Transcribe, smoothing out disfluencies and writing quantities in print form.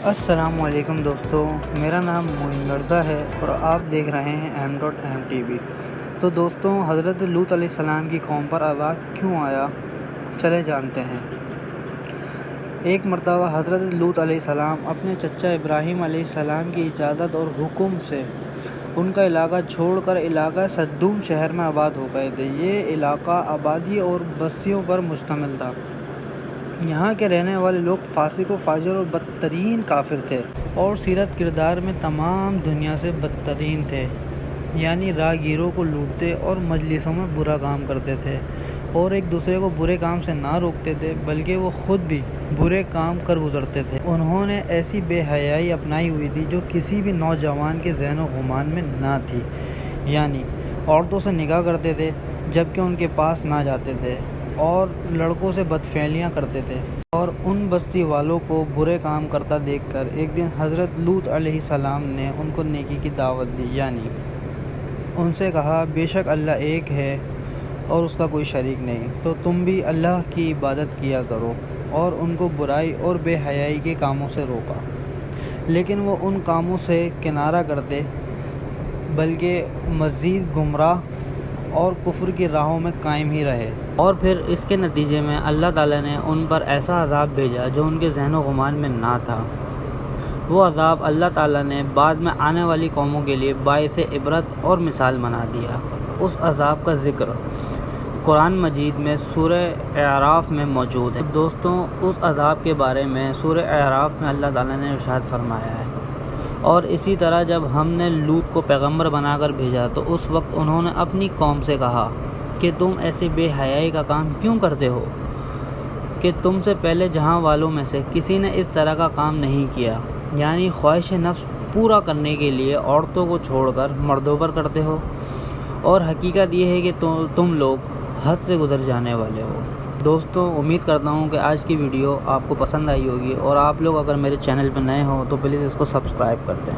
السلام علیکم دوستو، میرا نام معین مرزا ہے اور آپ دیکھ رہے ہیں M.M TV۔ تو دوستوں، حضرت لوط علیہ السلام کی قوم پر عذاب کیوں آیا، چلے جانتے ہیں۔ ایک مرتبہ حضرت لوط علیہ السلام اپنے چچا ابراہیم علیہ السلام کی اجازت اور حکم سے ان کا علاقہ چھوڑ کر علاقہ سدوم شہر میں آباد ہو گئے تھے۔ یہ علاقہ آبادی اور بستیوں پر مشتمل تھا۔ یہاں کے رہنے والے لوگ فاسق و فاجر اور بدترین کافر تھے اور سیرت کردار میں تمام دنیا سے بدترین تھے، یعنی راہگیروں کو لوٹتے اور مجلسوں میں برا کام کرتے تھے اور ایک دوسرے کو برے کام سے نہ روکتے تھے بلکہ وہ خود بھی برے کام کر گزرتے تھے۔ انہوں نے ایسی بے حیائی اپنائی ہوئی تھی جو کسی بھی نوجوان کے ذہن و گمان میں نہ تھی، یعنی عورتوں سے نکاح کرتے تھے جبکہ ان کے پاس نہ جاتے تھے اور لڑکوں سے بدفعلیاں کرتے تھے۔ اور ان بستی والوں کو برے کام کرتا دیکھ کر ایک دن حضرت لوط علیہ السلام نے ان کو نیکی کی دعوت دی، یعنی ان سے کہا بے شک اللہ ایک ہے اور اس کا کوئی شریک نہیں، تو تم بھی اللہ کی عبادت کیا کرو، اور ان کو برائی اور بے حیائی کے کاموں سے روکا، لیکن وہ ان کاموں سے کنارہ کرتے بلکہ مزید گمراہ اور کفر کی راہوں میں قائم ہی رہے۔ اور پھر اس کے نتیجے میں اللہ تعالیٰ نے ان پر ایسا عذاب بھیجا جو ان کے ذہن و گمان میں نہ تھا۔ وہ عذاب اللہ تعالیٰ نے بعد میں آنے والی قوموں کے لیے باعث عبرت اور مثال بنا دیا۔ اس عذاب کا ذکر قرآن مجید میں سورہ اعراف میں موجود ہے۔ دوستوں، اس عذاب کے بارے میں سورہ اعراف میں اللہ تعالیٰ نے ارشاد فرمایا ہے، اور اسی طرح جب ہم نے لوط کو پیغمبر بنا کر بھیجا تو اس وقت انہوں نے اپنی قوم سے کہا کہ تم ایسے بے حیائی کا کام کیوں کرتے ہو کہ تم سے پہلے جہاں والوں میں سے کسی نے اس طرح کا کام نہیں کیا، یعنی خواہش نفس پورا کرنے کے لیے عورتوں کو چھوڑ کر مردوں پر کرتے ہو، اور حقیقت یہ ہے کہ تم لوگ حد سے گزر جانے والے ہو۔ دوستوں، امید کرتا ہوں کہ آج کی ویڈیو آپ کو پسند آئی ہوگی، اور آپ لوگ اگر میرے چینل پہ نئے ہوں تو پلیز اس کو سبسکرائب کر دیں۔